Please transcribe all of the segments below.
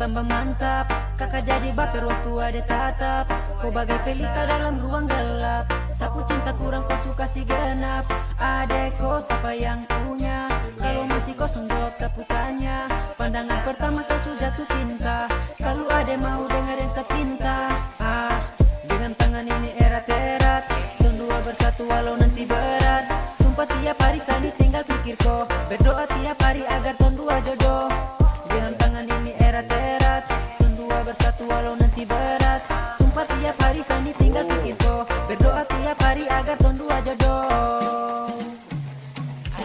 tambah mantap. Kakak jadi baper waktu ada tatap. Kau bagai pelita dalam ruang gelap. Sapu cinta kurang kau suka si genap. Adek kau siapa yang punya? Kalau masih kosong jawab sapu tanya. Pandangan pertama saya sudah jatuh cinta. Kalau ada mau dengerin saya pinta. Dengan tangan ini erat-erat. Don dua bersatu walau nanti berat. Sumpah tiap hari saya tinggal pikir kok. Berdoa tiap hari agar ton dua jodoh. Dengan tangan ini erat-erat. Don dua bersatu walau nanti berat. Sumpah tiap hari saya tinggal pikir kok. Berdoa tiap hari agar ton dua jodoh.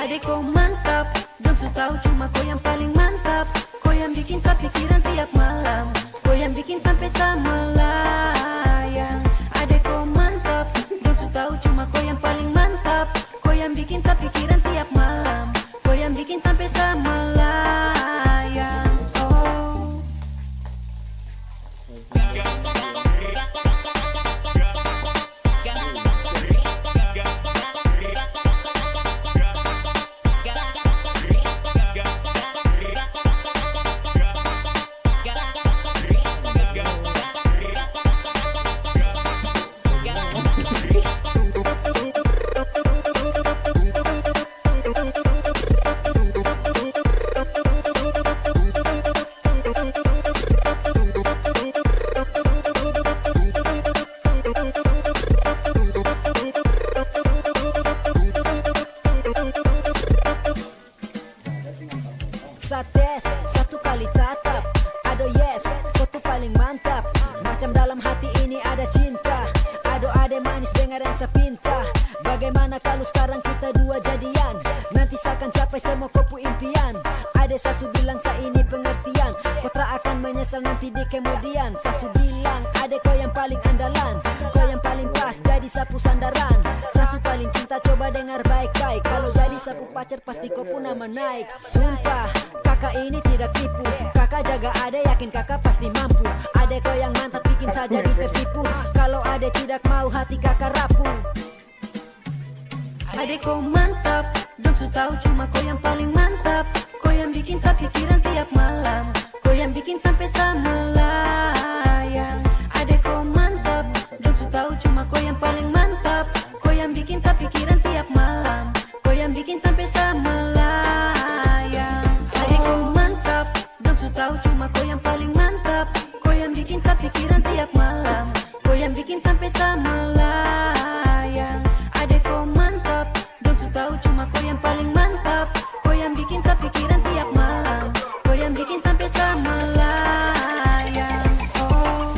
Adek kau mantap, dong su tahu cuma kau yang paling mantap. Kau yang bikin saya pikiran tiap malam. Kau yang bikin sampai saya melayang. Adek kau mantap, dong su tahu cuma kau yang paling mantap. Kau yang bikin saya pikiran tiap malam. Kau yang bikin sampai saya melayang. Oh. Sates, satu kali tatap. Ado yes, kau tuh paling mantap. Macam dalam hati ini ada cinta. Ado ade manis dengar yang sepinta. Bagaimana kalau sekarang kita dua jadian? Nanti saya akan capai semua kopu impian. Ade sasu bilang saya ini pengertian. Kau tak akan menyesal nanti di kemudian. Sasu bilang ade kau yang paling andalan. Kau yang paling pas jadi sapu sandaran. Sasu paling cinta coba dengar baik-baik. Kalau jadi sapu pacar pasti kau pun nama naik. Sumpah kakak ini tidak tipu. Kakak jaga ade yakin kakak pasti mampu. Ade kau yang mantap bikin saya jadi tersipu. Kalau ade tidak mau hati kakak rapuh. Adek kau mantap, dong su tahu cuma kau yang paling mantap. Kau yang bikin saya pikiran tiap malam. Kau yang bikin sampai saya melayang. Adek kau mantap, dong su tahu cuma kau yang paling mantap. Kau yang bikin saya pikiran tiap malam. Kau yang bikin sampai saya melayang. Adek kau mantap, dong su tahu cuma kau yang paling mantap. Kau yang bikin saya pikiran tiap malam. Kau yang bikin sampai saya melayang. Adek kau mantap, dong su tahu cuma kau yang paling mantap. Kau yang bikin saya pikiran tiap malam. Kau yang bikin sampai saya melayang. Oh.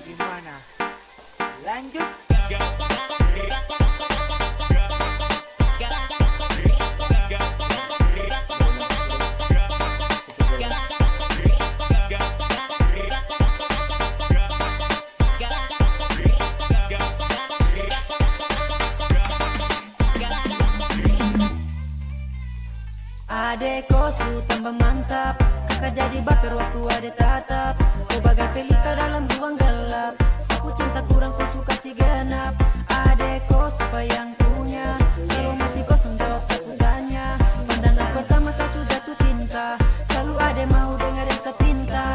Gimana? Lanjut. Adek kau su tambah mantap. Kakak jadi baper waktu ada tatap. Kau bagai pelita dalam ruang gelap. Sapu cinta kurang kau suka si genap. Adek kau siapa yang punya? Kalau masih kosong jawab sapu tanya. Pandangan pertama saya sudah jatuh cinta. Kalau ada mau dengerin saya pinta.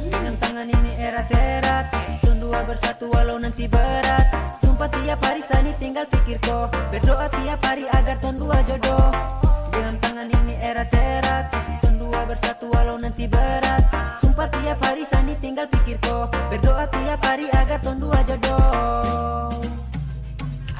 Dengan tangan ini erat-erat. Ton dua bersatu walau nanti berat. Sumpah tiap hari saya tinggal pikir kok. Berdoa tiap hari agar ton dua jodoh. Dengan tangan ini erat-erat. Ton dua bersatu walau nanti berat. Sumpah tiap hari saya tinggal pikir kok. Berdoa tiap hari agar ton dua jodoh.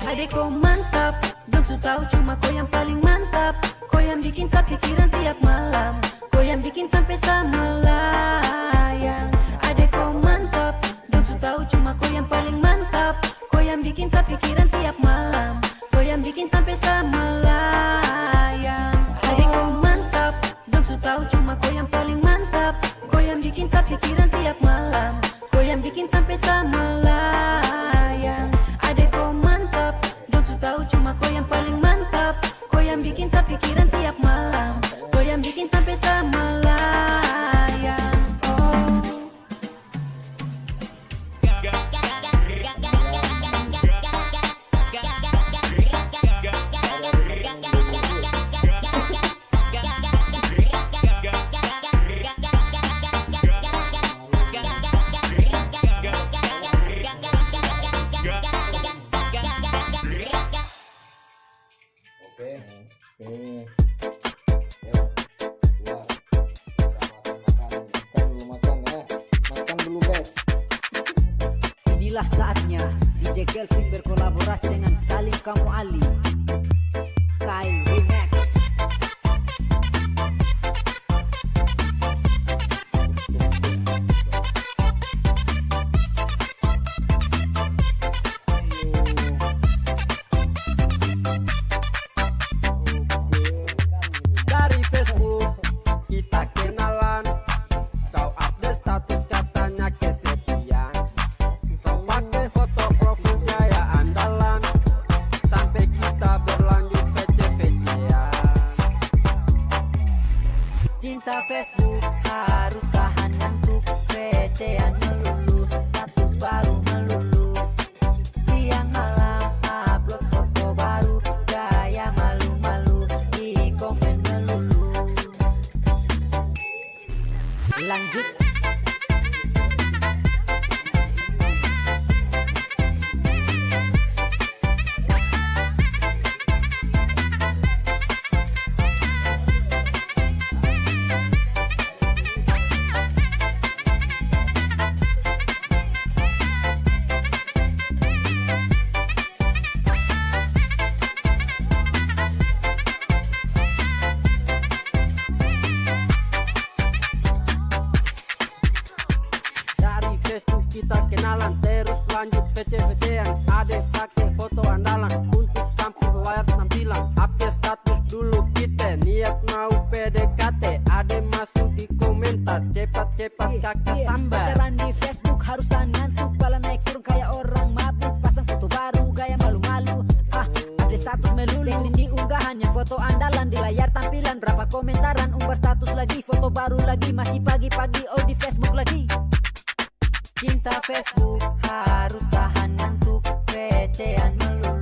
Adek kau mantap, dong su tahu cuma kau yang paling mantap. Kau yang bikin saya pikiran tiap malam. Kau yang bikin sampai saya melayang. Adek kau mantap, dong su tahu cuma kau yang paling mantap. Kau yang bikin saya pikiran tiap malam. Kau yang bikin sampai saya melayang. Adik kau mantap, dong su tahu cuma kau yang paling mantap. Kau yang bikin saya pikiran tiap malam. Kau yang bikin sampai saya melayang. Adik kau mantap, dong su tahu cuma kau yang paling mantap. Kau yang bikin saya pikiran tiap malam. Kau yang bikin sampai saya melayang. Inilah saatnya DJ Kelvin berkolaborasi dengan Salim Kamu Ali. Style Remix. Dari Facebook kita kenalan, kau update status katanya kesepian. Kau pakai foto profilnya ya andalan, sampai kita berlanjut VC-VC-an. Cinta Facebook harus tahan ngantuk. VC-an melulu, status baru melulu. Siang malam upload foto baru. Gaya malu-malu di komen melulu. Lanjut. Dari Facebook kita kenalan, terus lanjut VC-VC-an. Ada pakai foto andalan untuk sampul layar tampilan. Update status dulu kita niat mau PDKT. Ada masuk di komentar, cepat-cepat kakak sambar. Pacaran di Facebook harus tahan ngantuk. Pala naik turun kayak orang mabuk. Pasang foto baru gaya malu-malu. Update status melulu. Cek link di unggahannya foto andalan di layar tampilan. Berapa komentaran, umbar status lagi, foto baru lagi. Masih pagi-pagi, oh di Facebook lagi. Cinta Facebook harus tahan ngantuk. VC-an melulu.